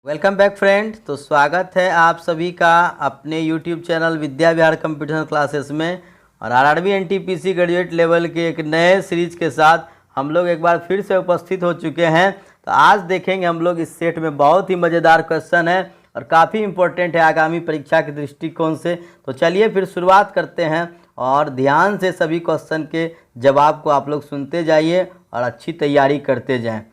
Welcome back friend. तो स्वागत है आप सभी का अपने YouTube channel Vidya Vihar computer classes में। और आरआरबी एनटीपीसी ग्रेजुएट लेवल के एक नए सीरीज के साथ हम लोग एक बार फिर से उपस्थित हो चुके हैं। तो आज देखेंगे हम लोग इस सेट में बहुत ही मज़ेदार क्वेश्चन है और काफ़ी इम्पोर्टेंट है आगामी परीक्षा के दृष्टिकोण से। तो चलिए फिर शुरुआत करते हैं और ध्यान से सभी क्वेश्चन के जवाब को आप लोग सुनते जाइए और अच्छी तैयारी करते जाएँ।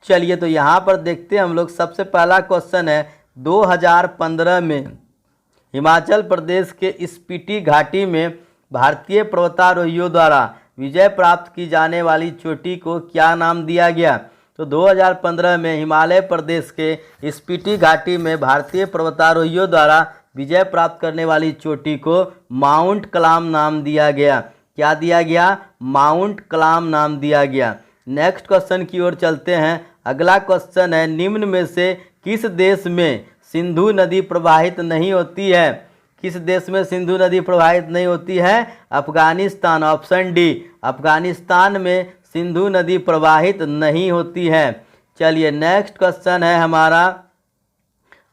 चलिए तो यहाँ पर देखते हैं हम लोग। सबसे पहला क्वेश्चन है 2015 में हिमाचल प्रदेश के स्पीति घाटी में भारतीय पर्वतारोहियों द्वारा विजय प्राप्त की जाने वाली चोटी को क्या नाम दिया गया। तो 2015 में हिमालय प्रदेश के स्पीति घाटी में भारतीय पर्वतारोहियों द्वारा विजय प्राप्त करने वाली चोटी को माउंट कलाम नाम दिया गया। क्या दिया गया? माउंट कलाम नाम दिया गया। नेक्स्ट क्वेश्चन की ओर चलते हैं। अगला क्वेश्चन है निम्न में से किस देश में सिंधु नदी प्रवाहित नहीं होती है। किस देश में सिंधु नदी प्रवाहित नहीं होती है? अफगानिस्तान। ऑप्शन डी, अफगानिस्तान में सिंधु नदी प्रवाहित नहीं होती है। चलिए नेक्स्ट क्वेश्चन है हमारा।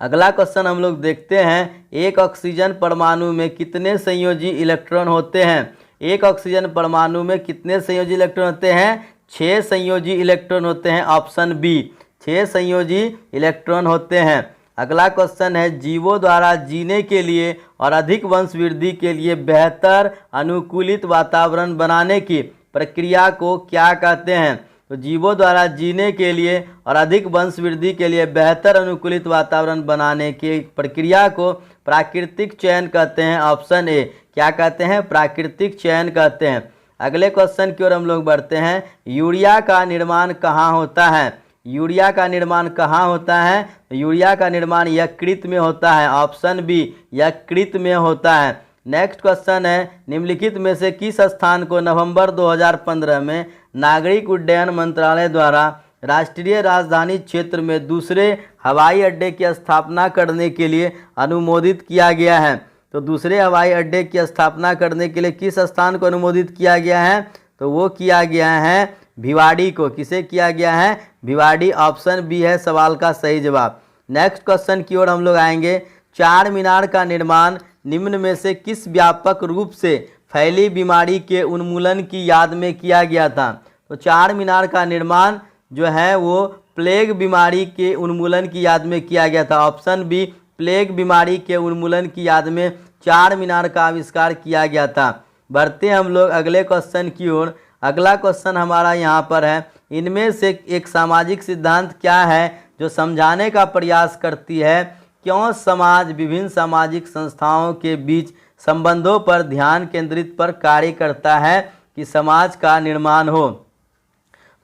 अगला क्वेश्चन हम लोग देखते हैं। एक ऑक्सीजन परमाणु में कितने संयोजी इलेक्ट्रॉन होते हैं? एक ऑक्सीजन परमाणु में कितने संयोजी इलेक्ट्रॉन होते हैं? 6 संयोजी इलेक्ट्रॉन होते हैं। ऑप्शन बी, 6 संयोजी इलेक्ट्रॉन होते हैं। अगला क्वेश्चन है जीवों द्वारा जीने के लिए और अधिक वंश वृद्धि के लिए बेहतर अनुकूलित वातावरण बनाने की प्रक्रिया को क्या कहते हैं। तो जीवों द्वारा जीने के लिए और अधिक वंश वृद्धि के लिए बेहतर अनुकूलित वातावरण बनाने की प्रक्रिया को प्राकृतिक चयन कहते हैं। ऑप्शन ए, क्या कहते हैं? प्राकृतिक चयन कहते हैं। अगले क्वेश्चन की ओर हम लोग बढ़ते हैं। यूरिया का निर्माण कहाँ होता है? यूरिया का निर्माण कहाँ होता है? यूरिया का निर्माण यकृत में होता है। ऑप्शन बी, यकृत में होता है। नेक्स्ट क्वेश्चन है निम्नलिखित में से किस स्थान को नवंबर 2015 में नागरिक उड्डयन मंत्रालय द्वारा राष्ट्रीय राजधानी क्षेत्र में दूसरे हवाई अड्डे की स्थापना करने के लिए अनुमोदित किया गया है। तो दूसरे हवाई अड्डे की स्थापना करने के लिए किस स्थान को अनुमोदित किया गया है? तो वो किया गया है भिवाड़ी को। किसे किया गया है? भिवाड़ी। ऑप्शन बी है सवाल का सही जवाब। नेक्स्ट क्वेश्चन की ओर हम लोग आएंगे। चार मीनार का निर्माण निम्न में से किस व्यापक रूप से फैली बीमारी के उन्मूलन की याद में किया गया था। तो चार मीनार का निर्माण जो है वो प्लेग बीमारी के उन्मूलन की याद में किया गया था। ऑप्शन बी, प्लेग बीमारी के उन्मूलन की याद में चार मीनार का आविष्कार किया गया था। बढ़ते हम लोग अगले क्वेश्चन की ओर। अगला क्वेश्चन हमारा यहाँ पर है इनमें से एक सामाजिक सिद्धांत क्या है जो समझाने का प्रयास करती है क्यों समाज विभिन्न सामाजिक संस्थाओं के बीच संबंधों पर ध्यान केंद्रित पर कार्य करता है कि समाज का निर्माण हो।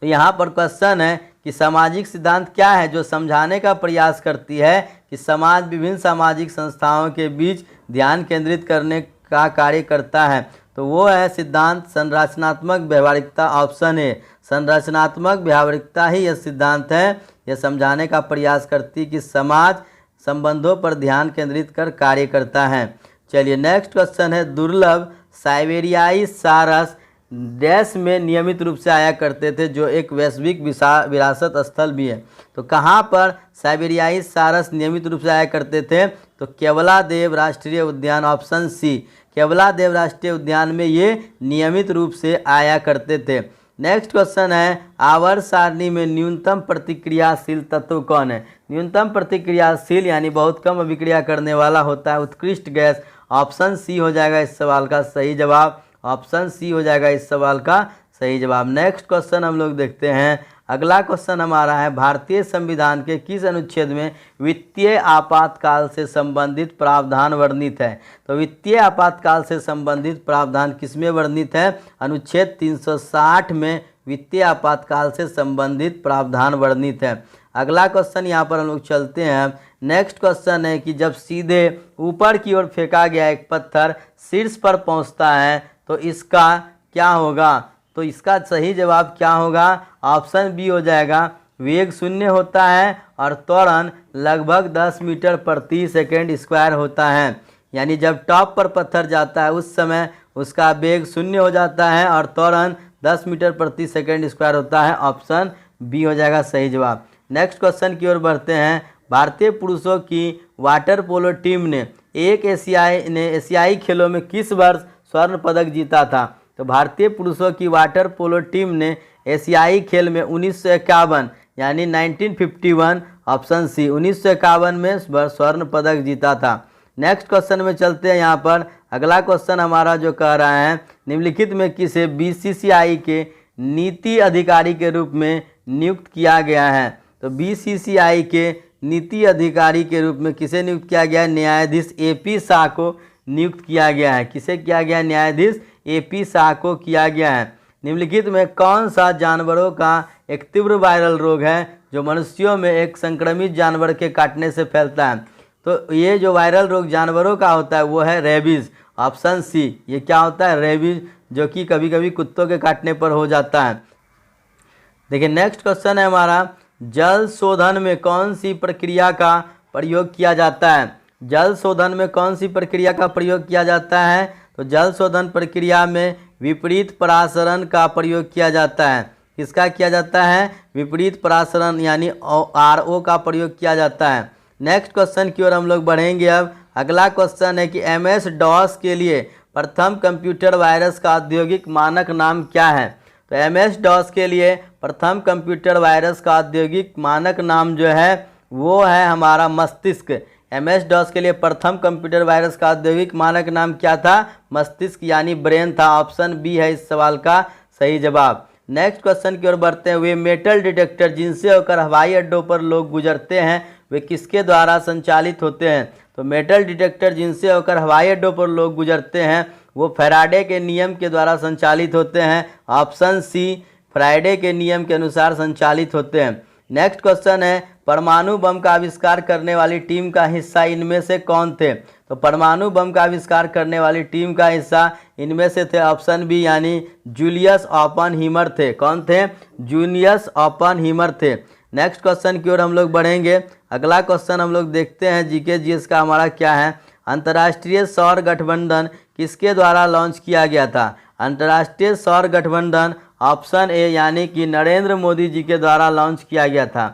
तो यहाँ पर क्वेश्चन है कि सामाजिक सिद्धांत क्या है जो समझाने का प्रयास करती है कि समाज विभिन्न सामाजिक संस्थाओं के बीच ध्यान केंद्रित करने का कार्य करता है। तो वो है सिद्धांत संरचनात्मक व्यवहारिकता। ऑप्शन है, संरचनात्मक व्यवहारिकता ही यह सिद्धांत है। यह समझाने का प्रयास करती कि समाज संबंधों पर ध्यान केंद्रित कर कार्य करता है। चलिए नेक्स्ट क्वेश्चन है दुर्लभ साइबेरियाई सारस देश में नियमित रूप से आया करते थे जो एक वैश्विक विरासत स्थल भी है। तो कहाँ पर साइबेरियाई सारस नियमित रूप से आया करते थे? तो केवलादेव राष्ट्रीय उद्यान। ऑप्शन सी, केवलादेव राष्ट्रीय उद्यान में ये नियमित रूप से आया करते थे। नेक्स्ट क्वेश्चन है आवर्त सारणी में न्यूनतम प्रतिक्रियाशील तत्व कौन है? न्यूनतम प्रतिक्रियाशील यानी बहुत कम अभिक्रिया करने वाला होता है उत्कृष्ट गैस। ऑप्शन सी हो जाएगा इस सवाल का सही जवाब। ऑप्शन सी हो जाएगा इस सवाल का सही जवाब। नेक्स्ट क्वेश्चन हम लोग देखते हैं। अगला क्वेश्चन हमारा है भारतीय संविधान के किस अनुच्छेद में वित्तीय आपातकाल से संबंधित प्रावधान वर्णित है। तो वित्तीय आपातकाल से संबंधित प्रावधान किसमें वर्णित है? अनुच्छेद 360 में वित्तीय आपातकाल से संबंधित प्रावधान वर्णित है। अगला क्वेश्चन यहाँ पर हम लोग चलते हैं। नेक्स्ट क्वेश्चन है कि जब सीधे ऊपर की ओर फेंका गया एक पत्थर शीर्ष पर पहुँचता है तो इसका क्या होगा? तो इसका सही जवाब क्या होगा? ऑप्शन बी हो जाएगा वेग शून्य होता है और त्वरण लगभग 10 मीटर प्रति सेकेंड स्क्वायर होता है। यानी जब टॉप पर पत्थर जाता है उस समय उसका वेग शून्य हो जाता है और त्वरण 10 मीटर प्रति सेकंड स्क्वायर होता है। ऑप्शन बी हो जाएगा सही जवाब। नेक्स्ट क्वेश्चन की ओर बढ़ते हैं। भारतीय पुरुषों की वाटर पोलो टीम ने एशियाई खेलों में किस वर्ष स्वर्ण पदक जीता था? तो भारतीय पुरुषों की वाटर पोलो टीम ने एशियाई खेल में 1951 यानी 1951 ऑप्शन सी 1951 में स्वर्ण पदक जीता था। नेक्स्ट क्वेश्चन में चलते हैं। यहाँ पर अगला क्वेश्चन हमारा जो कह रहा है, निम्नलिखित में किसे बीसीसीआई के नीति अधिकारी के रूप में नियुक्त किया गया है? तो बीसीसीआई के नीति अधिकारी के रूप में किसे नियुक्त किया गया है? न्यायाधीश एपी शाह को नियुक्त किया गया है। किसे किया गया है? न्यायाधीश एपी शाह को किया गया है। निम्नलिखित में कौन सा जानवरों का एक तीव्र वायरल रोग है जो मनुष्यों में एक संक्रमित जानवर के काटने से फैलता है? तो ये जो वायरल रोग जानवरों का होता है वो है रेबीज। Option C. ये क्या होता है? रेबीज, जो कि कभी कभी कुत्तों के काटने पर हो जाता है। देखिए नेक्स्ट क्वेश्चन है हमारा, जल शोधन में कौन सी प्रक्रिया का प्रयोग किया जाता है? जल शोधन में कौन सी प्रक्रिया का प्रयोग किया जाता है? तो जल शोधन प्रक्रिया में विपरीत परासरण का प्रयोग किया जाता है। किसका किया जाता है? विपरीत परासरण यानी RO का प्रयोग किया जाता है। नेक्स्ट क्वेश्चन की ओर हम लोग बढ़ेंगे। अब अगला क्वेश्चन है कि MS-DOS के लिए प्रथम कंप्यूटर वायरस का औद्योगिक मानक नाम क्या है? तो MS-DOS के लिए प्रथम कंप्यूटर वायरस का औद्योगिक मानक नाम जो है वो है हमारा मस्तिष्क। MS-DOS के लिए प्रथम कंप्यूटर वायरस का औद्योगिक मानक नाम क्या था? मस्तिष्क यानी ब्रेन था। ऑप्शन बी है इस सवाल का सही जवाब। नेक्स्ट क्वेश्चन की ओर बढ़ते हैं। वे मेटल डिटेक्टर जिनसे होकर हवाई अड्डों पर लोग गुजरते हैं वे किसके द्वारा संचालित होते हैं? तो मेटल डिटेक्टर जिनसे होकर हवाई अड्डों पर लोग गुजरते हैं वो फैराडे के नियम के द्वारा संचालित होते हैं। ऑप्शन सी फैराडे के नियम के अनुसार संचालित होते हैं। नेक्स्ट क्वेश्चन है, परमाणु बम का आविष्कार करने वाली टीम का हिस्सा इनमें से कौन थे? तो परमाणु बम का आविष्कार करने वाली टीम का हिस्सा इनमें से थे ऑप्शन बी यानी जूलियस ओपनहीमर थे। कौन थे? जूलियस ओपनहीमर थे। नेक्स्ट क्वेश्चन की ओर हम लोग बढ़ेंगे। अगला क्वेश्चन हम लोग देखते हैं जीके जीएस का हमारा क्या है। अंतर्राष्ट्रीय सौर गठबंधन किसके द्वारा लॉन्च किया गया था? अंतर्राष्ट्रीय सौर गठबंधन ऑप्शन ए यानी कि नरेंद्र मोदी जी के द्वारा लॉन्च किया गया था।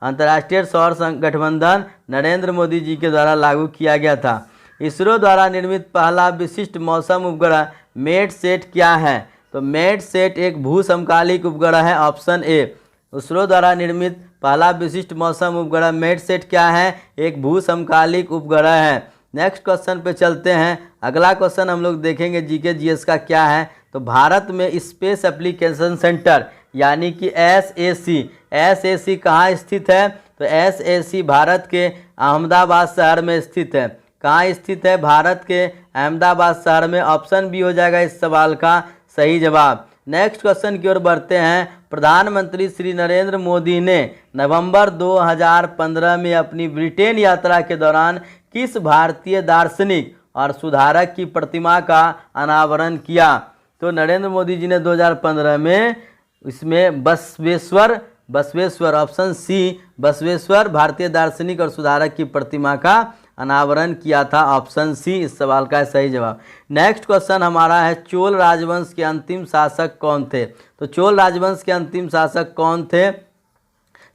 अंतर्राष्ट्रीय सौर गठबंधन नरेंद्र मोदी जी के द्वारा लागू किया गया था। इसरो द्वारा निर्मित पहला विशिष्ट मौसम उपग्रह मेटसेट क्या है? तो मेटसेट एक भू समकालिक उपग्रह है। Option A. इसरो द्वारा निर्मित पहला विशिष्ट मौसम उपग्रह मेटसेट क्या है? एक भू समकालिक उपग्रह है। नेक्स्ट क्वेश्चन पे चलते हैं। अगला क्वेश्चन हम लोग देखेंगे जीके जीएस का क्या है। तो भारत में स्पेस एप्लीकेशन सेंटर यानी कि SAC कहाँ स्थित है? तो SAC भारत के अहमदाबाद शहर में स्थित है। कहाँ स्थित है? भारत के अहमदाबाद शहर में। ऑप्शन बी हो जाएगा इस सवाल का सही जवाब। नेक्स्ट क्वेश्चन की ओर बढ़ते हैं। प्रधानमंत्री श्री नरेंद्र मोदी ने नवंबर 2015 में अपनी ब्रिटेन यात्रा के दौरान किस भारतीय दार्शनिक और सुधारक की प्रतिमा का अनावरण किया? तो नरेंद्र मोदी जी ने 2015 में इसमें बसवेश्वर ऑप्शन सी बसवेश्वर भारतीय दार्शनिक और सुधारक की प्रतिमा का अनावरण किया था। ऑप्शन सी इस सवाल का सही जवाब। नेक्स्ट क्वेश्चन हमारा है, चोल राजवंश के अंतिम शासक कौन थे? तो चोल राजवंश के अंतिम शासक कौन थे?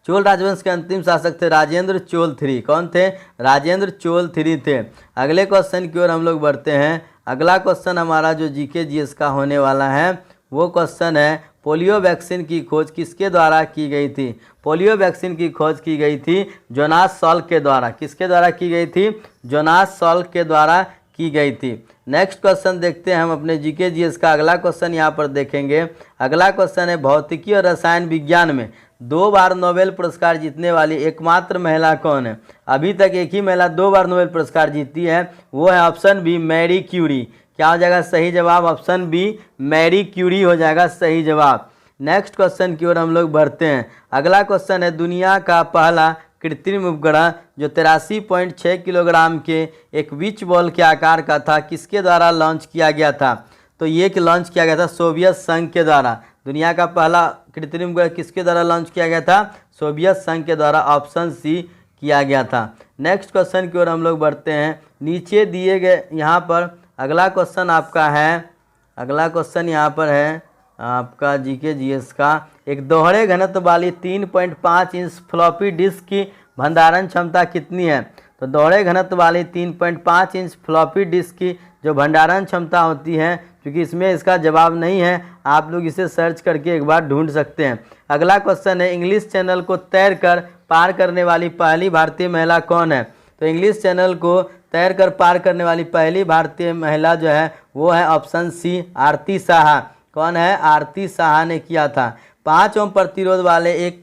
चोल राजवंश के अंतिम शासक थे राजेंद्र चोल III। कौन थे? राजेंद्र चोल III थे। अगले क्वेश्चन की ओर हम लोग बढ़ते हैं। अगला क्वेश्चन हमारा जो जीके जीएस का होने वाला है वो क्वेश्चन है, पोलियो वैक्सीन की खोज किसके द्वारा की गई थी? पोलियो वैक्सीन की खोज की गई थी जोनास सॉल्क के द्वारा। किसके द्वारा की गई थी? जोनास सॉल्क के द्वारा की गई थी। नेक्स्ट क्वेश्चन देखते हैं हम अपने जीके जीएस का। अगला क्वेश्चन यहाँ पर देखेंगे। अगला क्वेश्चन है, भौतिकी और रसायन विज्ञान में 2 बार नोबेल पुरस्कार जीतने वाली एकमात्र महिला कौन है? अभी तक एक ही महिला 2 बार नोबेल पुरस्कार जीती है, वो है ऑप्शन बी मैरी क्यूरी। क्या हो जाएगा सही जवाब? ऑप्शन बी मैरी क्यूरी हो जाएगा सही जवाब। नेक्स्ट क्वेश्चन की ओर हम लोग बढ़ते हैं। अगला क्वेश्चन है, दुनिया का पहला कृत्रिम उपग्रह जो 83.6 किलोग्राम के एक बीच बॉल के आकार का था किसके द्वारा लॉन्च किया गया था? तो ये लॉन्च किया गया था सोवियत संघ के द्वारा। दुनिया का पहला कृत्रिम उपग्रह किसके द्वारा लॉन्च किया गया था? सोवियत संघ के द्वारा। ऑप्शन सी किया गया था। नेक्स्ट क्वेश्चन की ओर हम लोग बढ़ते हैं। नीचे दिए गए यहाँ पर अगला क्वेश्चन आपका है, अगला क्वेश्चन यहाँ पर है आपका जीके जीएस का, एक दोहरे घनत्व वाली 3.5 इंच फ्लॉपी डिस्क की भंडारण क्षमता कितनी है? तो दोहरे घनत्व वाली 3.5 इंच फ्लॉपी डिस्क की जो भंडारण क्षमता होती है, क्योंकि इसमें इसका जवाब नहीं है, आप लोग इसे सर्च करके एक बार ढूंढ सकते हैं। अगला क्वेश्चन है, इंग्लिश चैनल को तैरकर पार करने वाली पहली भारतीय महिला कौन है? तो इंग्लिश चैनल को तैरकर पार करने वाली पहली भारतीय महिला जो है वो है ऑप्शन सी, आरती साहा। कौन है? आरती साहा ने किया था। 5 ओम प्रतिरोध वाले एक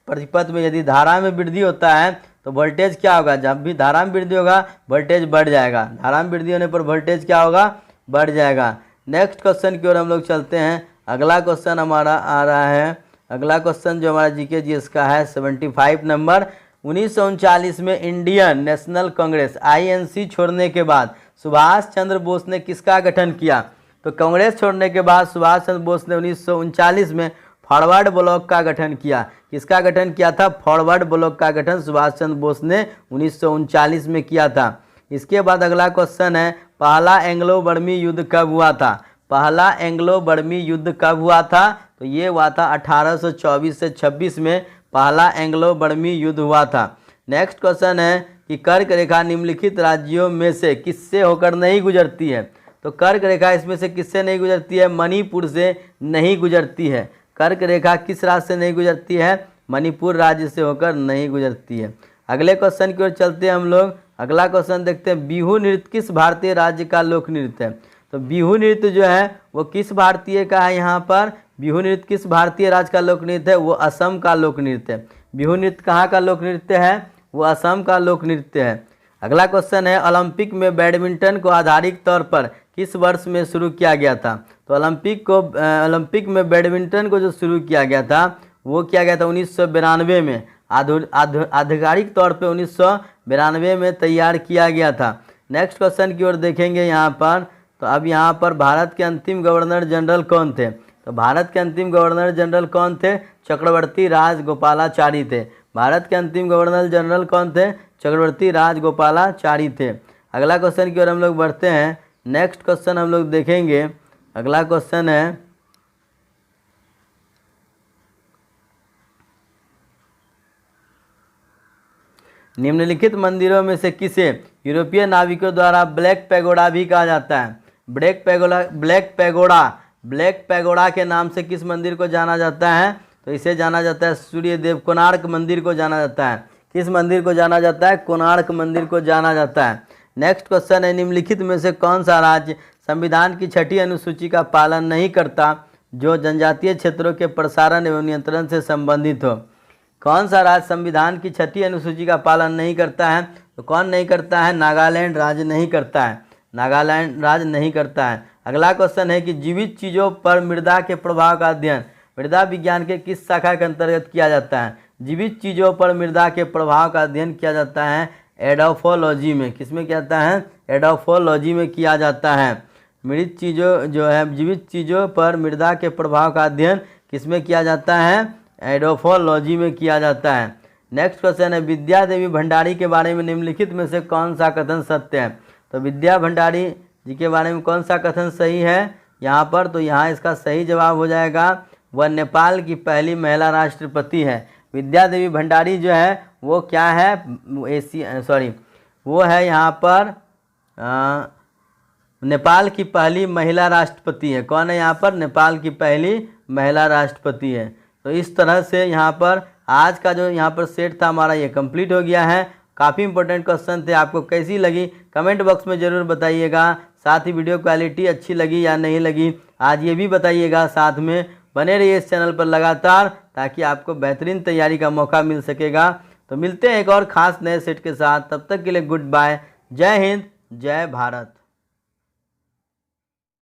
परिपथ में यदि धारा में वृद्धि होता है तो वोल्टेज क्या होगा? जब भी धारा में वृद्धि होगा वोल्टेज बढ़ जाएगा, धारा में वृद्धि होने पर वोल्टेज क्या होगा? बढ़ जाएगा। नेक्स्ट क्वेश्चन की ओर हम लोग चलते हैं। अगला क्वेश्चन हमारा आ रहा है, अगला क्वेश्चन जो हमारा जीके जीएस का है 75 नंबर। 1939 में इंडियन नेशनल कांग्रेस INC छोड़ने के बाद सुभाष चंद्र बोस ने किसका गठन किया? तो कांग्रेस छोड़ने के बाद सुभाष चंद्र बोस ने 1939 में फॉरवर्ड ब्लॉक का गठन किया। किसका गठन किया था? फॉरवर्ड ब्लॉक का गठन सुभाष चंद्र बोस ने 1939 में किया था। इसके बाद अगला क्वेश्चन है, पहला एंग्लो बर्मी युद्ध कब हुआ था? पहला एंग्लो बर्मी युद्ध कब हुआ था? तो ये हुआ था 1824 से 26 में पहला एंग्लो बर्मी युद्ध हुआ था। नेक्स्ट क्वेश्चन है कि कर्क रेखा निम्नलिखित राज्यों में से किससे होकर नहीं गुजरती है? तो कर्क रेखा इसमें से किससे नहीं गुजरती है? मणिपुर से नहीं गुजरती है। कर्क रेखा किस राज्य से नहीं गुजरती है? मणिपुर राज्य से होकर नहीं गुजरती है। अगले क्वेश्चन की ओर चलते हैं हम लोग। अगला क्वेश्चन देखते हैं, बिहू नृत्य किस भारतीय राज्य का लोक नृत्य है? तो बिहू नृत्य जो है वो किस भारतीय का है? यहाँ पर बिहू नृत्य किस भारतीय राज्य का लोक नृत्य है? वो असम का लोक नृत्य है। बिहू नृत्य कहाँ का लोक नृत्य है? वो असम का लोक नृत्य है। अगला क्वेश्चन है, ओलंपिक में बैडमिंटन को आधारिक तौर पर किस वर्ष में शुरू किया गया था? तो ओलंपिक में बैडमिंटन को जो शुरू किया गया था वो किया गया था 1992 में, आधिकारिक तौर पे 1992 में तैयार किया गया था। नेक्स्ट क्वेश्चन की ओर देखेंगे यहाँ पर। तो अब यहाँ पर भारत के अंतिम गवर्नर जनरल कौन थे? तो भारत के अंतिम गवर्नर जनरल कौन थे? चक्रवर्ती राजगोपालाचारी थे। भारत के अंतिम गवर्नर जनरल कौन थे? चक्रवर्ती राजगोपालाचारी थे। अगला क्वेश्चन की ओर हम लोग बढ़ते हैं। नेक्स्ट क्वेश्चन हम लोग देखेंगे। अगला क्वेश्चन है, निम्नलिखित मंदिरों में से किसे यूरोपीय नाविकों द्वारा ब्लैक पैगोडा भी कहा जाता है? ब्लैक पैगोडा के नाम से किस मंदिर को जाना जाता है? तो इसे जाना जाता है सूर्यदेव कोणार्क मंदिर को जाना जाता है। किस मंदिर को जाना जाता है? कोणार्क मंदिर को जाना जाता है। नेक्स्ट क्वेश्चन है, निम्नलिखित में से कौन सा राज्य संविधान की 6ठी अनुसूची का पालन नहीं करता जो जनजातीय क्षेत्रों के प्रसारण एवं नियंत्रण से संबंधित हो? कौन सा राज्य संविधान की 6ठी अनुसूची का पालन नहीं करता है? तो कौन नहीं करता है? नागालैंड राज्य नहीं करता है। नागालैंड राज्य नहीं करता है। अगला क्वेश्चन है कि जीवित चीज़ों पर मृदा के प्रभाव का अध्ययन मृदा विज्ञान के किस शाखा के अंतर्गत किया जाता है? जीवित चीज़ों पर मृदा के प्रभाव का अध्ययन किया जाता है एडोफोलॉजी में। किसमें किया जाता है? एडोफोलॉजी में किया जाता है। मृत चीज़ों जो है, जीवित चीज़ों पर मृदा के प्रभाव का अध्ययन किसमें किया जाता है? एडोफोलॉजी में किया जाता है। नेक्स्ट क्वेश्चन है, विद्या देवी भंडारी के बारे में निम्नलिखित में से कौन सा कथन सत्य है? तो विद्या भंडारी जी के बारे में कौन सा कथन सही है यहाँ पर? तो यहाँ इसका सही जवाब हो जाएगा, वह नेपाल की पहली महिला राष्ट्रपति है। विद्या देवी भंडारी जो है वो क्या है? वो है यहाँ पर नेपाल की पहली महिला राष्ट्रपति है। कौन है यहाँ पर? नेपाल की पहली महिला राष्ट्रपति है। तो इस तरह से यहाँ पर आज का जो यहाँ पर सेट था हमारा ये कंप्लीट हो गया है। काफ़ी इंपॉर्टेंट क्वेश्चन थे। आपको कैसी लगी कमेंट बॉक्स में ज़रूर बताइएगा। साथ ही वीडियो क्वालिटी अच्छी लगी या नहीं लगी आज ये भी बताइएगा। साथ में बने रहिए इस चैनल पर लगातार, ताकि आपको बेहतरीन तैयारी का मौका मिल सकेगा। तो मिलते हैं एक और ख़ास नए सेट के साथ। तब तक के लिए गुड बाय। जय हिंद, जय भारत।